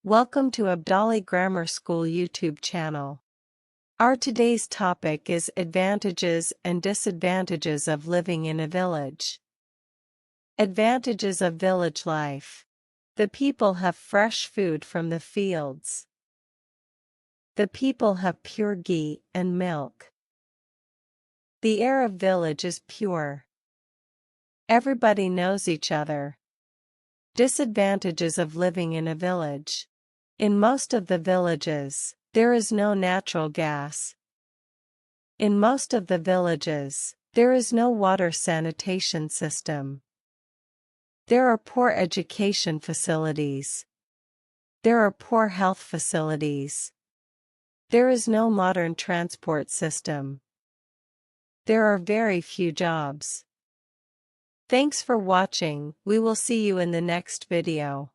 Welcome to Abdali Grammar School YouTube channel. Our today's topic is advantages and disadvantages of living in a village. Advantages of village life. The people have fresh food from the fields. The people have pure ghee and milk. The air of village is pure. Everybody knows each other. Disadvantages of living in a village. In most of the villages, there is no natural gas. In most of the villages, there is no water sanitation system. There are poor education facilities. There are poor health facilities. There is no modern transport system. There are very few jobs. Thanks for watching. We will see you in the next video.